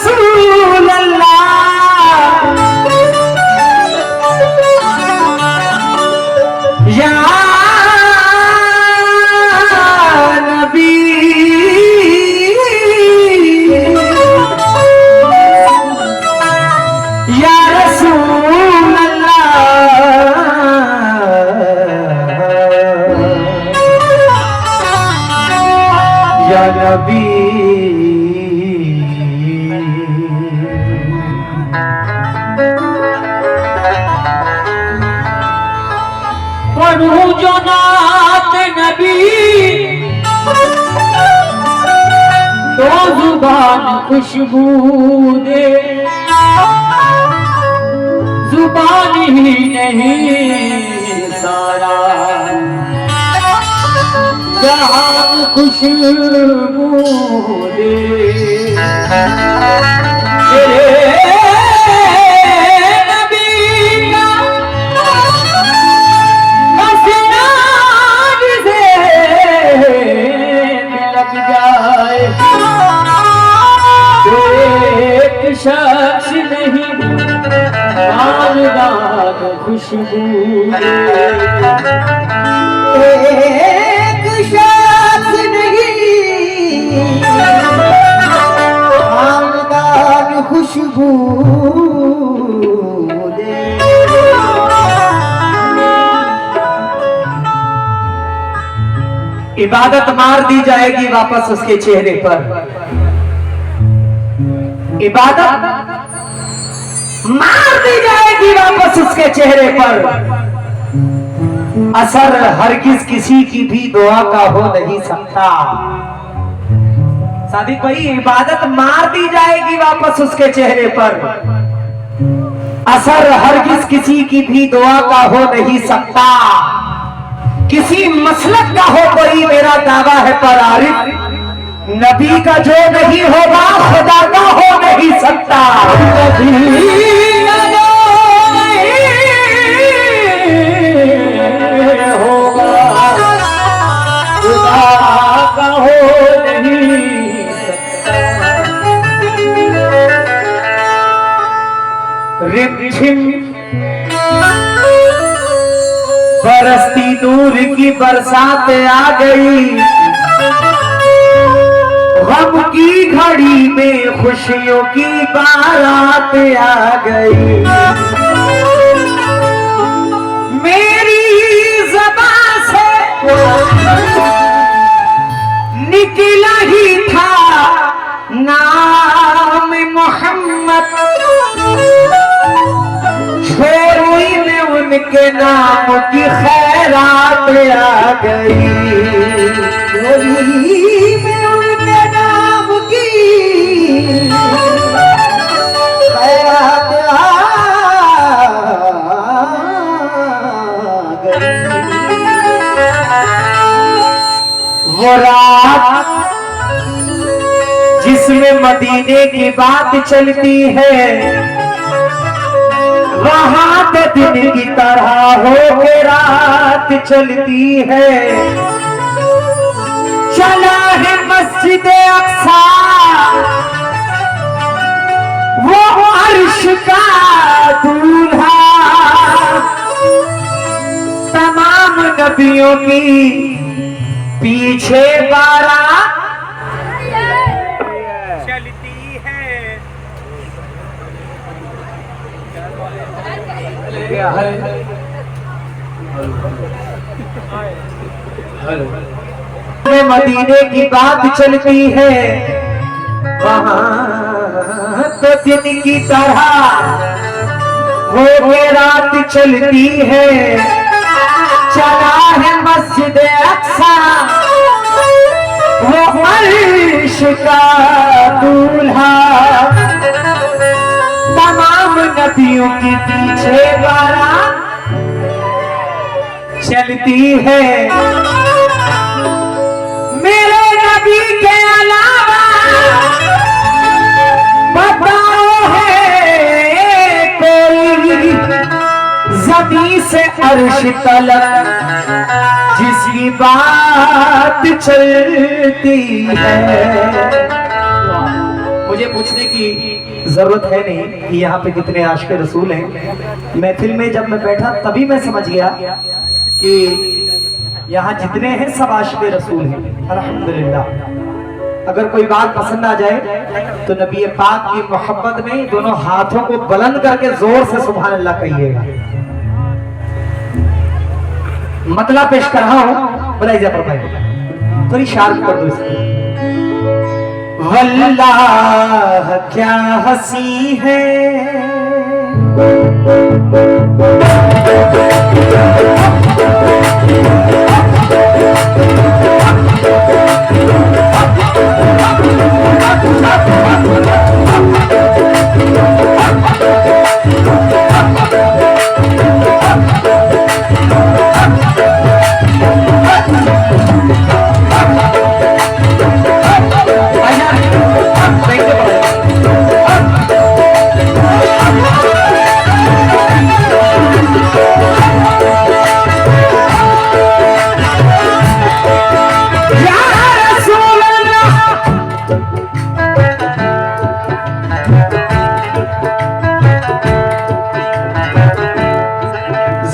रसूल अल्लाह या नबी या रसूल या नबी पढ़ूं जो नात नबी तो जुबान खुशबू दे, जुबान ही नहीं सारा जहान खुशबू दे। नबी का मसीना जिसे लग जाए तो एक शख्स नहीं खानदान खुशबू दे। एक शख्स नहीं खानदान खुशबू दे। इबादत मार दी जाएगी वापस उसके चेहरे पर, इबादत मार दी जाएगी वापस उसके चेहरे पर। असर हरगिज किसी की भी दुआ का हो नहीं सकता। सादिक भाई, इबादत मार दी जाएगी वापस उसके चेहरे पर, असर हरगिज किसी की भी दुआ का हो नहीं सकता। किसी मसलक का हो कोई मेरा दावा है पर आरिफ, नबी का जो नहीं होगा खुदा का हो नहीं सकता। नबी का जो नहीं होगा खुदा का हो नहीं सकता। रिमझिम बरसती दूर की बरसात आ गई, गम की घड़ी में खुशियों की बारात आ गई। मेरी ज़बान से निकला ही था नाम मोहम्मद, छोरी में उनके नाम की खैरात आ गई। छोरी में उनके नाम की खैरात आ गई। वो रात जिसमें मदीने की बात चलती है, वहां तो दिन की तरह हो के रात चलती है। चला है मस्जिद अक्सा वो अर्श का दूल्हा, तमाम नबियों की पीछे बारात चलती है। मदीने की बात चलती है, वहां तो दिन की तरह हो के रात चलती है। चला है मस्जिद अक्सा वो अर्श का दूल्हा, तमाम नबियों के पीछे बारात चलती है। मेरे नबी के अलावा बताओ है कोई ज़मीं से अर्श तलक जिसकी बात चलती है। मुझे पूछने की जरूरत है नहीं कि यहाँ पे कितने आशिक रसूल हैं। महफिल में जब मैं बैठा तभी मैं समझ गया कि यहाँ जितने हैं सब आशिक रसूल हैं। अल्हम्दुलिल्लाह। अगर कोई बात पसंद आ जाए तो नबी पाक की मोहब्बत में दोनों हाथों को बुलंद करके जोर से सुभान अल्लाह कहिएगा। मतलब पेश कर रहा हूं, बुलाई जफर भाई थोड़ी शार्प कर दो इसको। वल्लाह क्या हंसी है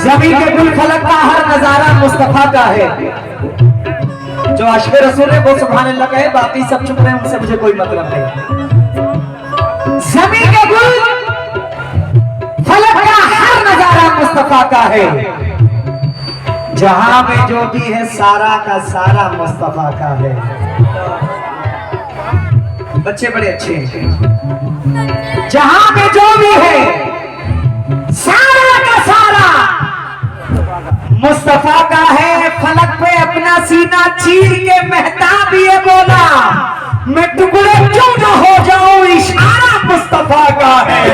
ज़मीन के गुल फलक का हर नजारा मुस्तफा का है। जो आशिक रसूल है वो सुभान अल्लाह का है, बाकी सब चुप रहे, उनसे मुझे कोई मतलब नहीं। ज़मीन के गुल फलक का हर नजारा मुस्तफा का है। जहां में जो भी है सारा का सारा मुस्तफा का है। बच्चे बड़े अच्छे हैं। जहां में जो भी है सारा का सारा मुस्तफा का है। फलक पे अपना सीना चीर के मेहताब ये बोला, मैं टुकड़े क्यों न हो जाऊं, इशारा मुस्तफा का है।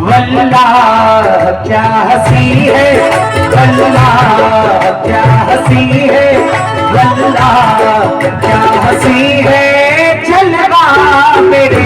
वल्लाह क्या हंसी है, वल्लाह क्या हंसी है, वल्लाह क्या हंसी है, जलवा मेरे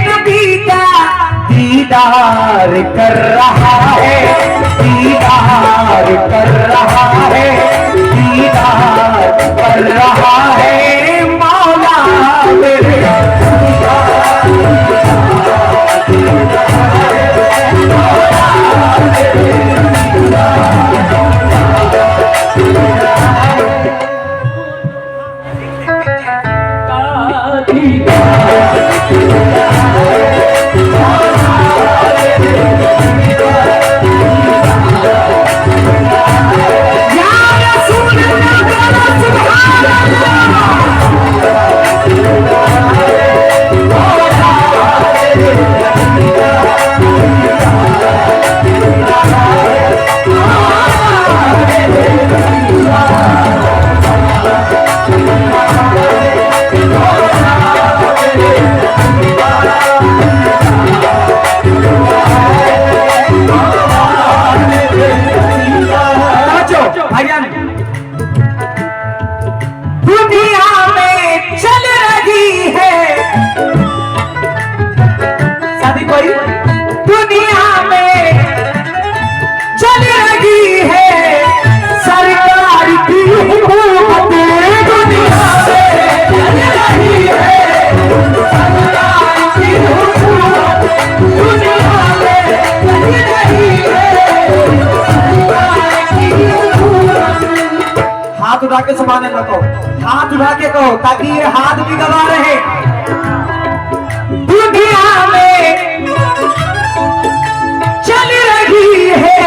का दीदार कर रहा है, दीदार कर रहा है, दीदार कर रहा है मौला मेरे। या रसूल हाथ उठा के सुभान अल्लाह कहो, हाथ उठा के कहो ताकि ये हाथ भी गवा रहे। दुनिया में चल रही है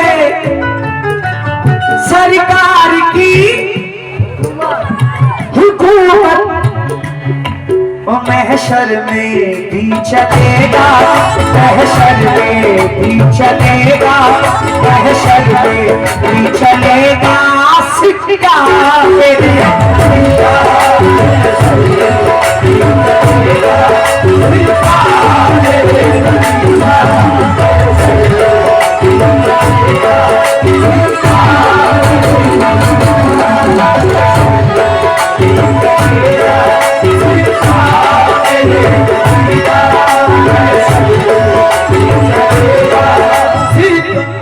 सरकार की हुकूमत, महशर में भी चलेगा, महशर में भी चलेगा, महशर में भी चलेगा सिक्का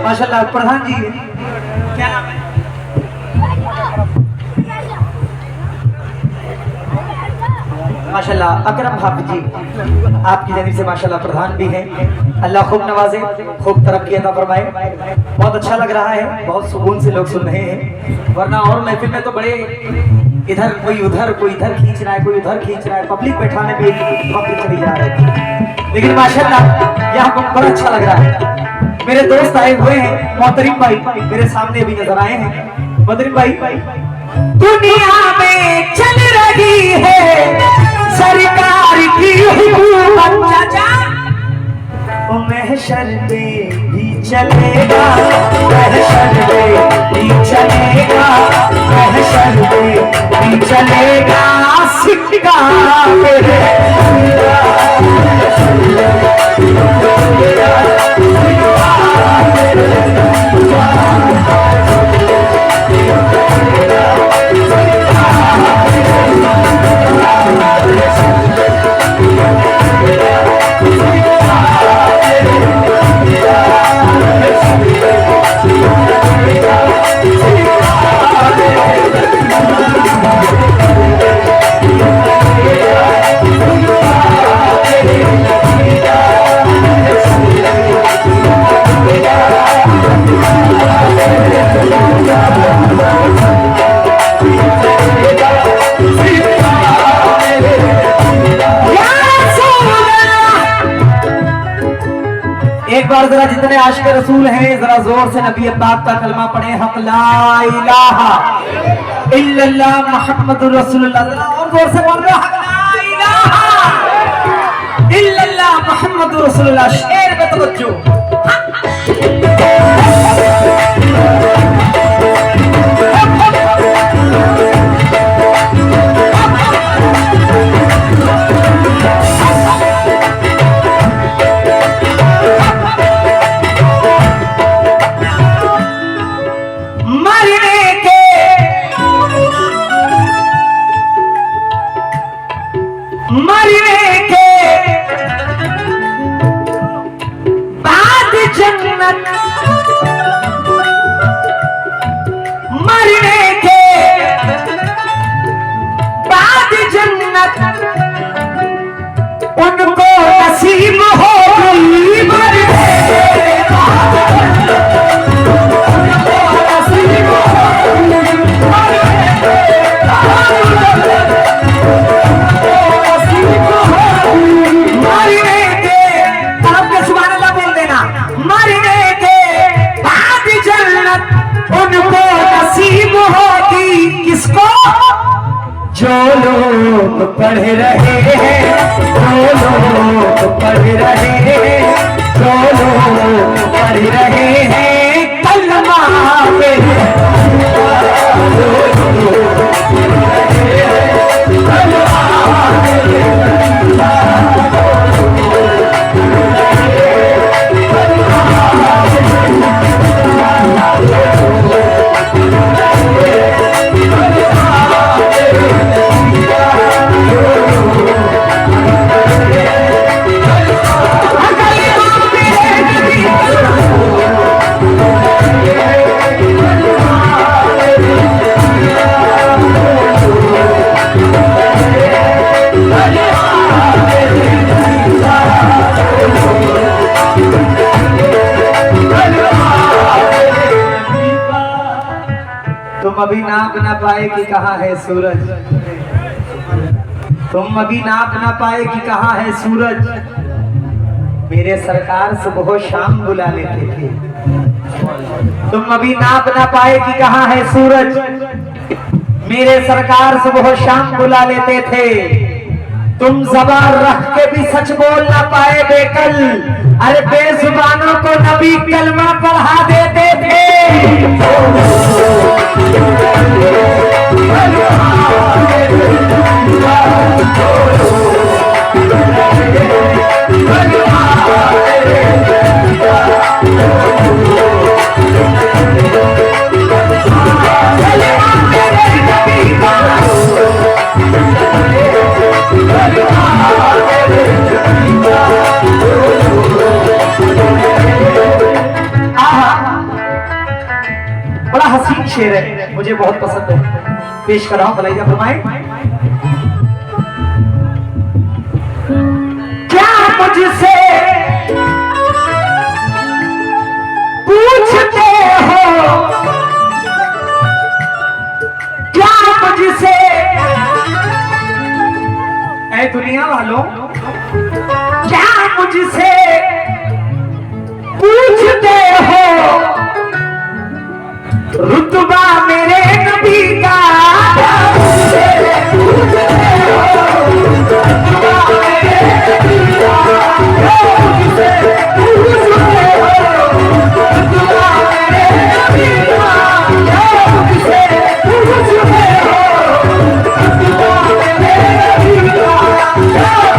माशाल्लाह। प्रधान जी क्या नाम है? माशाल्लाह अकरम हाफिज जी आपकी जानिब से माशाल्लाह प्रधान भी हैं। अल्लाह खूब नवाजे, खूब तरक्की अता फरमाए। बहुत अच्छा लग रहा है, बहुत सुकून से लोग सुन रहे हैं, वरना और महफिल में तो बड़े इधर कोई उधर, कोई इधर खींच रहा है, कोई उधर खींच रहा है, पब्लिक बैठाने में वक्त चली जा रही है। लेकिन माशाल्लाह यहाँ बड़ा अच्छा लग रहा है। मेरे दोस्त आए हुए हैं, मोहतरिम भाई मेरे सामने भी नजर आए हैं। मोहतरिम भाई, दुनिया में चल रही है सरकार की हुकूमत, चाचा महशर में भी चलेगा, महशर में भी चलेगा, महशर में भी चलेगा सिक्का एक बार जरा जितने आशिक रसूल हैं जरा जोर से नबी पाक का कलमा पढ़े, हक ला इलाहा इल्लल्लाह मुहम्मदुर रसूलुल्लाह। जरा और जोर से बोल रहे हक ला इलाहा इल्लल्लाह मुहम्मदुर रसूलुल्लाह। शेर में तवज्जो। मरने के बाद जन्नत, मरने के बाद जन्नत उनको नसीब होगी, मरने के बाद उनको नसीब होगी, मरने के बाद जो लोग पढ़ रहे हैं, जो लोग पढ़ रहे हैं, जो लोग पढ़ रहे हैं कलमा पे, जो लोग पढ़ रहे हैं कलमा पे। नाप ना पाए कि कहाँ है सूरज, तुम अभी नाप ना पाए कि कहाँ है सूरज। मेरे सरकार सुबह शाम बुला लेते थे, तुम अभी नाप ना पाए कि कहाँ है सूरज। मेरे सरकार सुबह शाम बुला लेते थे, तुम ज़बान रख के भी सच बोल ना पाए बेकल। अरे बेजुबानों को नबी कलमा पढ़ा देते थे। बड़ा हसीन शेर है, मुझे बहुत पसंद है, पेश कर रहा हूं, भलाइया फरमाए। क्या मुझसे पूछते हो, क्या मुझसे, ऐ दुनिया वालों क्या मुझसे पूछते हो, रुतबा मेरे नबी का पूछते हो, रुतबा मेरे नबी का मुझसे पूछते हो, रुतबा मेरे नबी का मुझसे पूछते हो, रुतबा मेरे नबी का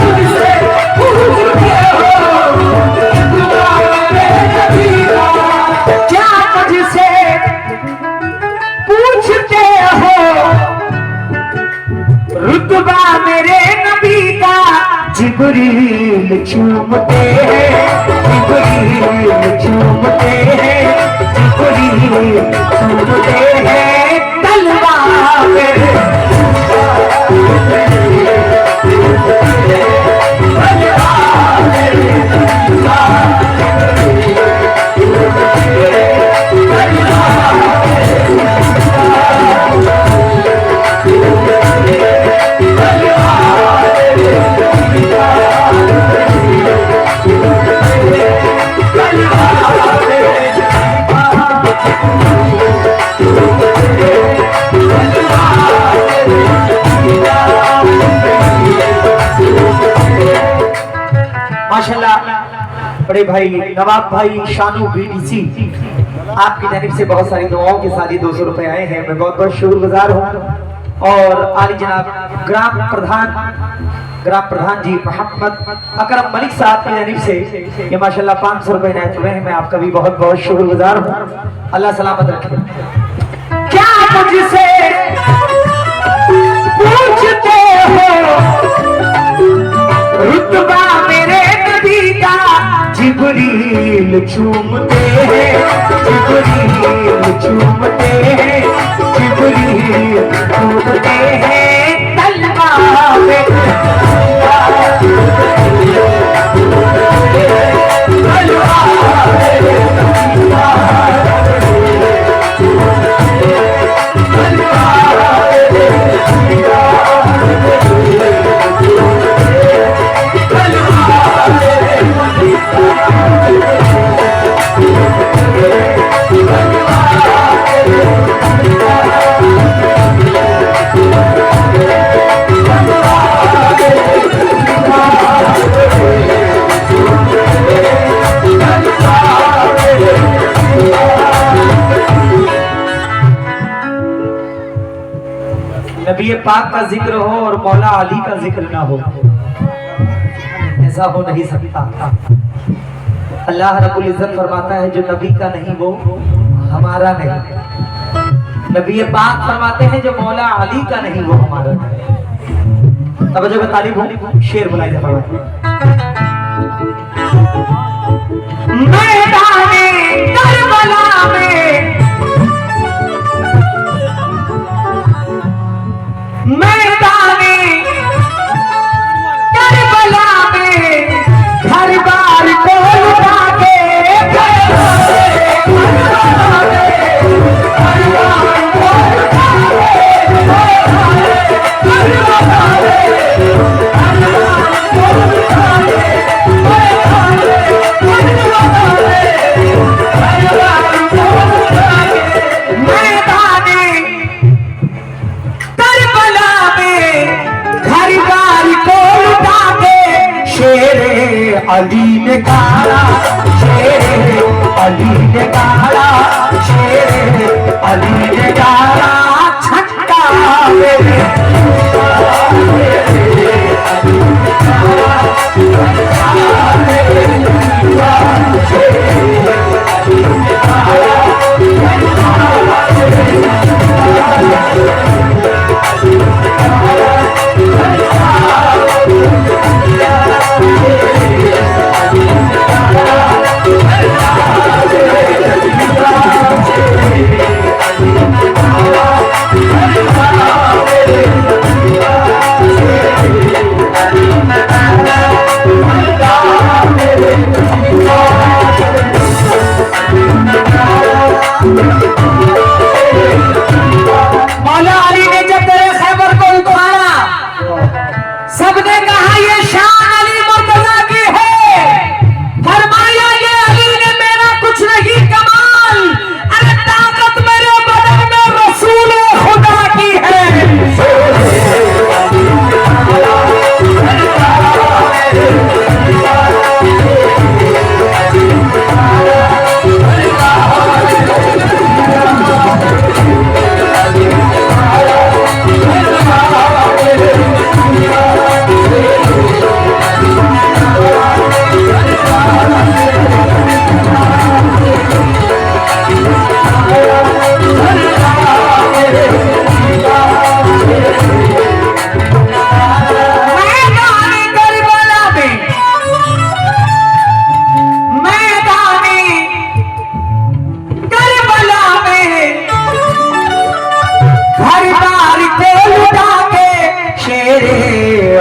मुझसे पूछते हो, रुतबा मेरे नबी का क्या मुझसे पूछते हो, रुतबा मेरे नबी का। जिब्रील चूमते हैं, जिब्रील चूमते हैं, जिब्रील चूमते हैं तलवा मेरे। माशाल्लाह बड़े भाई नवाब भाई शानू बीडीसी आपकी जानिब से बहुत सारी दुआओं के साथ ही 200 रुपए आए हैं, मैं बहुत बहुत शुक्रगुजार हूँ। और आली जनाब ग्राम प्रधान जी मोहम्मद अकरम मलिक साहब की जानिब से ये माशाल्लाह 500 रुपए इनायत हुए हैं, मैं आपका भी बहुत बहुत शुक्रगुजार हूँ। अल्लाह सलामत रखे। क्या मुझसे पूछते हो, रुतबा मेरे नबी का। जिब्रील चूमते हैं, जिब्रील चूमते हैं, जिब्रील चूमते हैं तलवा मेरे। नबी पाक का जिक्र हो और मौला अली का जिक्र ना हो, ऐसा हो नहीं सकता। अल्लाह रब्बुल इज्जत फरमाता है जो नबी का नहीं वो हमारा नहीं। नबी पाक फरमाते हैं जो मौला अली का नहीं वो हमारा नहीं। तवज्जो का तालिब हो, शेर बुलाई जाता है। मैदाने करबला में, मैदाने करबला में घर बार को लुटा के घर बार को लुटा के अली ने गाड़ा, शेर अली ने गाड़ा, शेर अली ने गाड़ा छक्का मेरे मौला अली ने जब तेरे खैबर को उखाड़ा, सबने कहा ये शान अली मुर्तजा की है। फरमाया ये अली ने मेरा कुछ नहीं कमाल, अरे ताकत मेरे बदन में रसूल खुदा की है।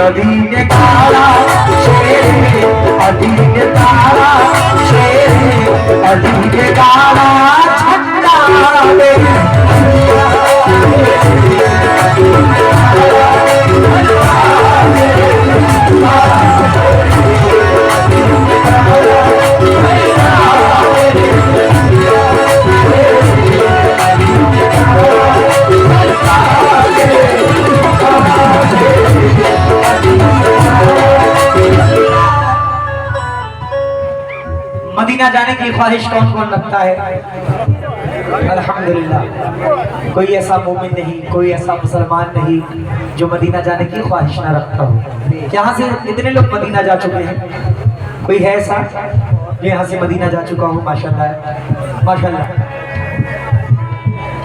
अली ने गाड़ा, शेर अली ने गाड़ा, शेर अली ने गाड़ा छक्का मेरे मदीना जाने की ख्वाहिश कौन कौन रखता है? अल्हम्दुलिल्लाह, कोई ऐसा मोमिन नहीं, कोई ऐसा मुसलमान नहीं जो मदीना जाने की ख्वाहिश ना रखता हो। यहाँ से इतने लोग मदीना जा चुके हैं, कोई है ऐसा जो यहाँ से मदीना जा चुका हो? माशाल्लाह माशाल्लाह,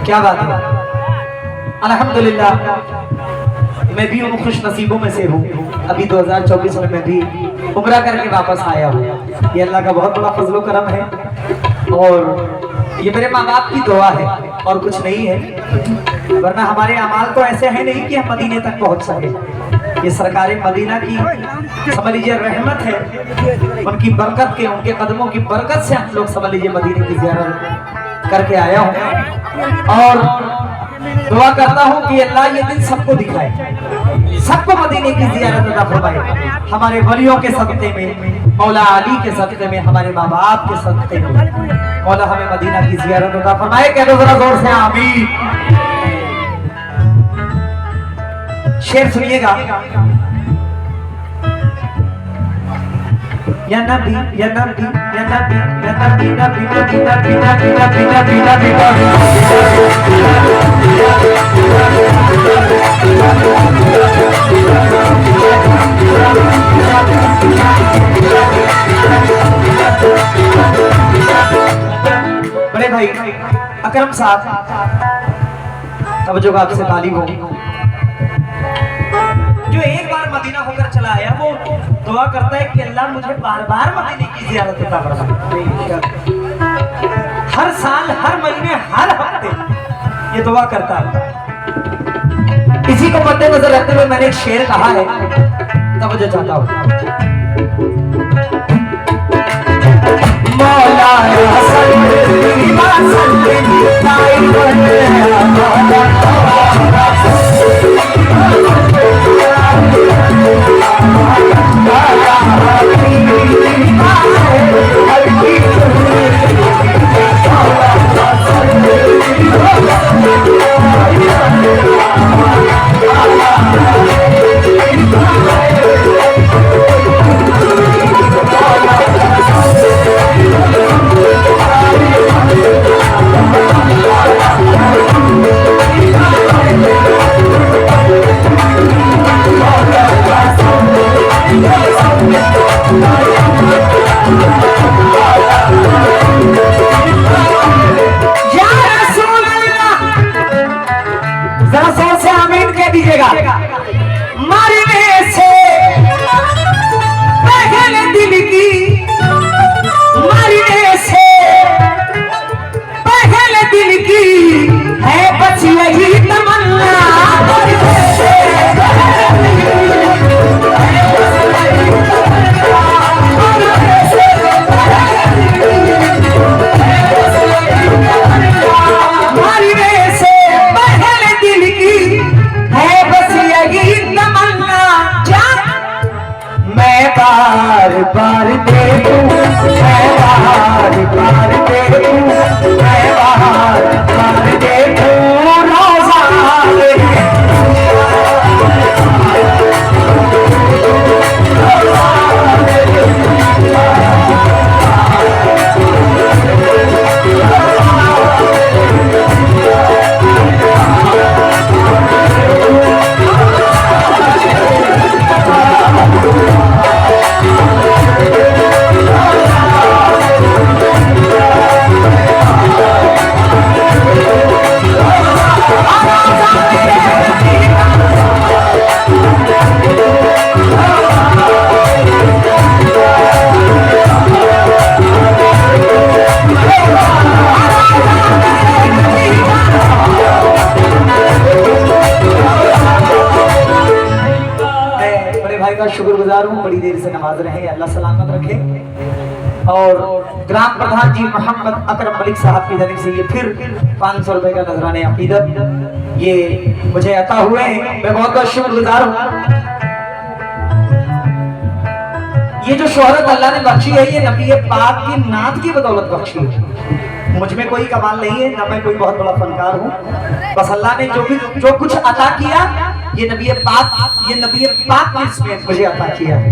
क्या बात है। अल्हम्दुलिल्लाह, मैं भी उन खुश नसीबों में से हूँ। अभी 2024 में मैं भी उम्रा करके वापस आया हूँ। ये अल्लाह का बहुत बड़ा फजलो करम है और ये मेरे माँ बाप की दुआ है और कुछ नहीं है, वरना हमारे अमाल तो ऐसे है नहीं कि हम मदीने तक पहुँच सके। ये सरकार मदीना की समझ लीजिए रहमत है, उनकी बरकत के, उनके कदमों की बरकत से हम लोग समझ लीजिए मदीने की ज़ियारत करके आया हूँ। और दुआ करता हूँ कि अल्लाह ये दिन सबको दिखाए, सबको मदीने की ज़ियारत अता फरमाए। हमारे वलियों के सदक़े में, मौला अली के सदक़े में, हमारे माँ बाप के सदक़े में मौला हमें मदीना की ज़ियारत अता फरमाए। कह दो जरा जोर से आमीन। शेर सुनिएगा। या नबी या नबी या नबी या नबी नबी नबी नबी नबी नबी नबी नबी बड़े भाई अकरम साहब, तवज्जो आपसे तालीब हो। जो एक बार मदीना होकर चला आया वो दुआ करता है कि अल्लाह मुझे बार बार मदीने की ज़ियारत अता फरमाए। हर साल, हर महीने, हर हफ्ते ये दुआ करता है। इसी को मद्देनजर रखते हुए मैंने एक शेर कहा है, तवज्जो चाहता हूँ। मौला आमीन कह दीजिएगा। मरने से पहले दिल की, मरने से पहले दिल की है बस यही तमन्ना। बार बार देखूं, मैं बार बार देखूं, मैं बार बार देखूं रोज़ा शुक्रगुजार हूँ। बड़ी देर से नमाज रहे, अल्लाह सलामत रखे। और ग्राम प्रधान जी मोहम्मद अकरम मलिक साहब की जानिब से ये फिर 500 रुपए का नजराने अकीदत ये मुझे अता हुए हैं। मैं बहुत बहुत शुक्रगुजार हूँ। ये जो शोहरत अल्लाह ने बख्शी है, ये नबी पाक की नात की बदौलत बख्शी है। मुझ में कोई कमाल नहीं है, ना मैं कोई बहुत बड़ा फनकार हूँ। बस अल्लाह ने जो कुछ अता किया ये नबी पाक ने इसमें मुझे अता किया है।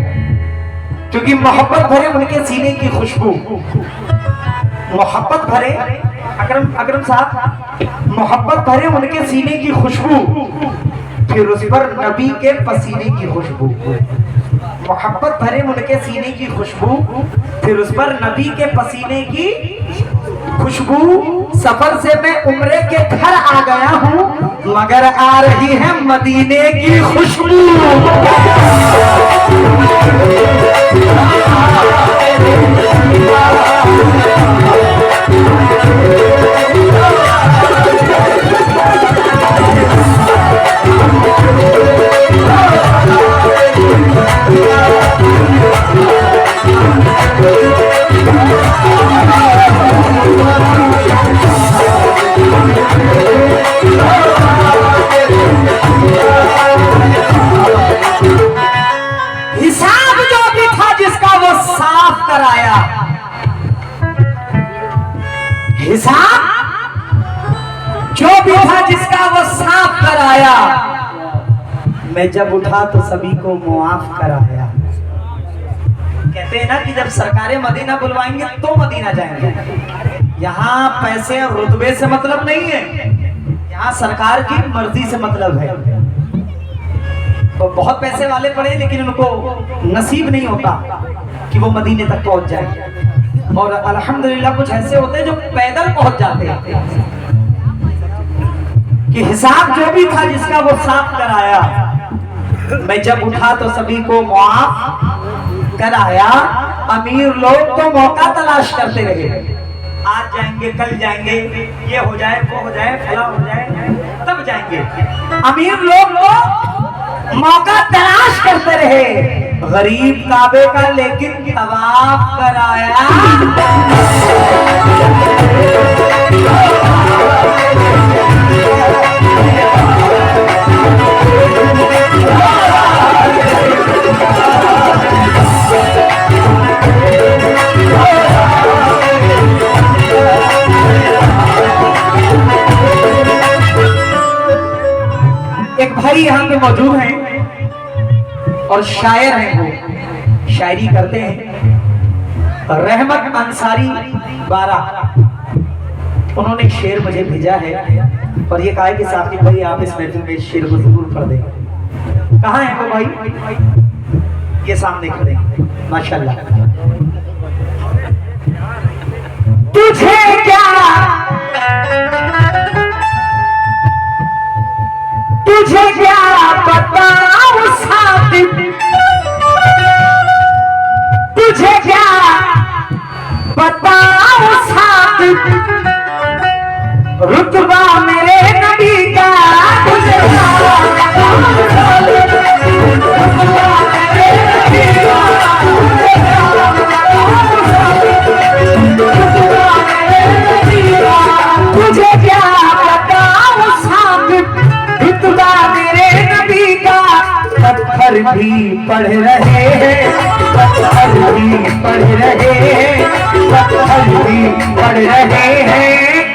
क्योंकि मोहब्बत भरे उनके सीने की खुशबू, मोहब्बत भरे अकरम साहब, मोहब्बत भरे उनके सीने की खुशबू, फिर उस पर नबी के पसीने की खुशबू। मोहब्बत भरे उनके सीने की खुशबू, फिर उस पर नबी के पसीने की खुशबू। सफर से मैं उम्रे के घर आ गया हूँ, मगर आ रही है मदीने की खुशबू। हिसाब जो भी था जिसका वो साफ कराया, हिसाब जो भी था जिसका वो साफ कराया। मैं जब उठा तो सभी को मुआफ कराया। कहते हैं ना कि जब सरकारें मदीना बुलवाएंगे तो मदीना जाएंगे। यहाँ पैसे और रुतबे से मतलब नहीं है, यहाँ सरकार की मर्जी से मतलब है। तो बहुत पैसे वाले पड़े लेकिन उनको नसीब नहीं होता कि वो मदीने तक पहुंच जाए। और अल्हम्दुलिल्लाह कुछ ऐसे होते हैं जो पैदल पहुंच जाते हैं। कि हिसाब जो भी था जिसका वो साफ कराया। मैं जब उठा तो सभी को मुआफ कराया। अमीर लोग तो मौका तलाश करते रहे, आज जाएंगे कल जाएंगे, ये हो जाए वो हो जाए फला हो जाए तब जाएंगे। अमीर लोग तो मौका तलाश करते रहे। गरीब काबे का लेकिन तवाफ कराया। एक भाई यहाँ पे मौजूद हैं और शायर हैं, वो शायरी करते हैं। रहमत अंसारी 12, उन्होंने शेर मुझे भेजा है और ये कहा है कि साकिब भाई आप इस महफिल में शेर को जरूर पढ़ दें। कहाँ है वो भाई? ये सामने खड़े हैं माशाल्लाह। तुझे क्या तुझे क्या बताऊं साकिब, तुझे क्या बताऊं साकिब, रुतबा मेरे नबी का तुझे तुझे क्या बताऊं साकिब, रुतबा मेरे नबी का। पत्थर भी पढ़ रहे हैं, पत्थर भी पढ़ रहे हैं, पत्थर भी पढ़ रहे हैं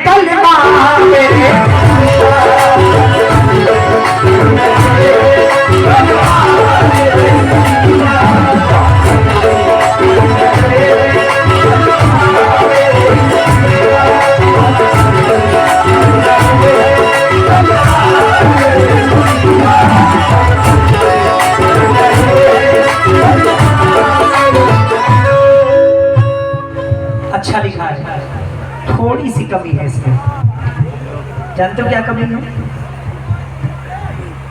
कलमा मेरे। अच्छा लिखा है, थोड़ी सी कमी है इसमें। जानते हो क्या कमी है?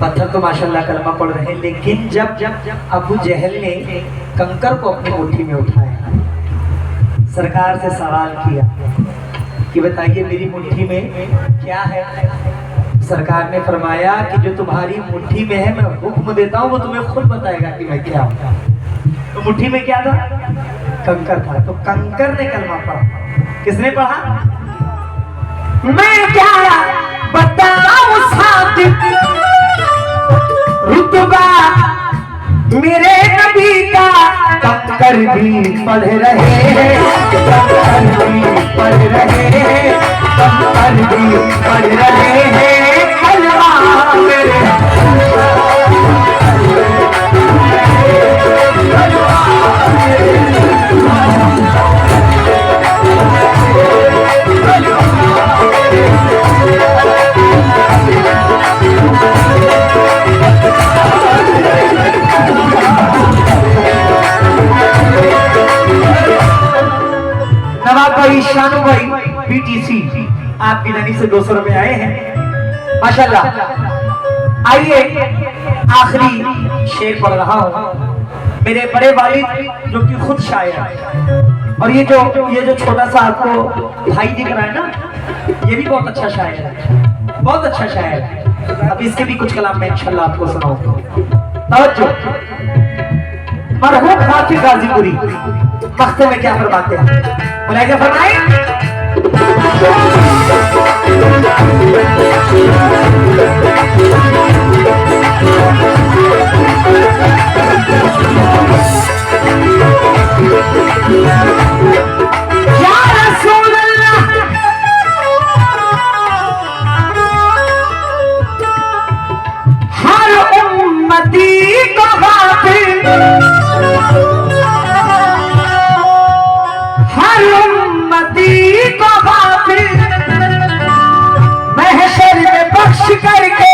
पत्थर तो माशाल्लाह कलमा पढ़ रहे हैं, लेकिन जब अबू जहल ने कंकर को अपनी मुट्ठी में उठाया, सरकार से सवाल किया कि बताइए मेरी मुट्ठी में क्या है। सरकार ने फरमाया कि जो तुम्हारी मुट्ठी में है मैं हुक्म देता हूँ, वो तुम्हें खुद बताएगा कि मैं क्या हूँ। तो मुट्ठी में क्या था? कंकर था। तो कंकर ने कलमा पढ़ा। किसने पढ़ा? मैं क्या बताऊं साकिब, रुतबा मेरे नबी का। कंकर भी पढ़ रहे हैं, कंकर भी पढ़ रहे हैं, कंकर भी पढ़ रहे हैं कलमा मेरे। नवाब भाई शानू भाई बीटीसी आपकी जानी से 200 रुपए आए हैं माशाल्लाह। आइए आखिरी शेर पढ़ रहा हूँ। मेरे बड़े वालिद जो कि खुद शायर हैं, और ये जो छोटा सा आपको भाई दिख रहा है ना, ये भी बहुत अच्छा शायर है, बहुत अच्छा शायर है। अब इसके भी कुछ कलाम मैं इंशाल्लाह आपको सुनाऊंगा। तवज्जो, मरहूम हाफिज गाजीपुरी मख्ते में क्या फरमाते हैं? बोला क्या फरमाए? या रसूल अल्लाह, हर उम्मती को गाफिल, हर उम्मती को गाफिल महशर में बख्श करके।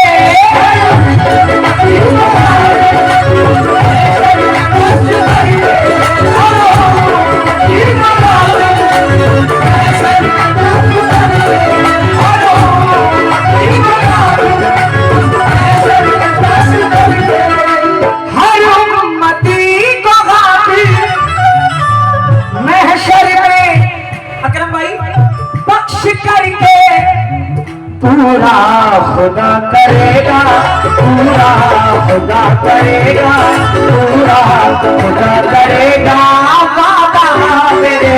हर उम्मती को गाफिल महशर में अकरम भाई बख्श करके। पूरा खुदा करेगा, पूरा खुदा करेगा, पूरा खुदा करेगा वादा मेरे।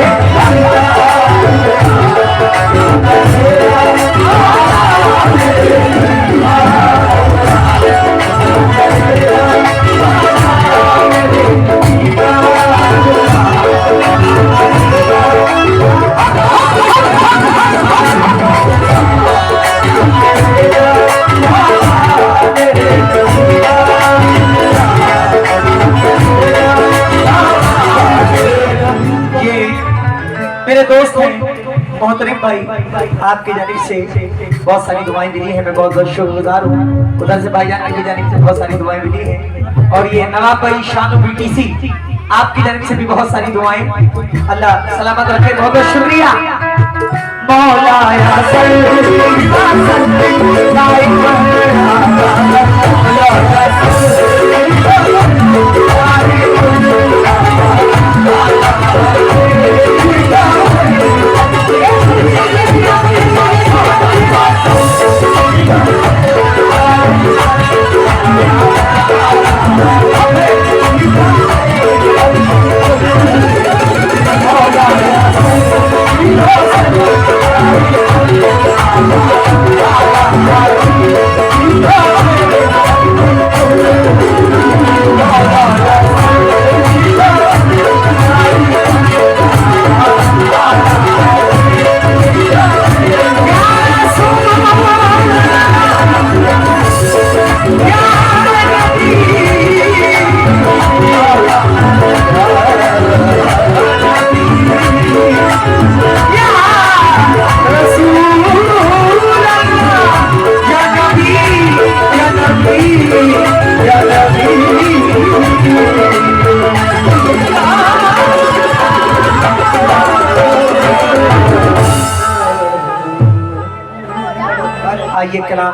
मेरे दोस्त हैं मोहतरम भाई, आपकी जानिब से बहुत सारी दुआएं मिली हैं, मैं बहुत बहुत शुक्रगुजार हूँ। उधर से भाईजान की जानिब से बहुत सारी दुआएं मिली हैं, और ये नवाब भाई शानू बीटीसी आपकी जानिब से भी बहुत सारी दुआएं। अल्लाह सलामत रखे, बहुत बहुत शुक्रिया। मौलाया ला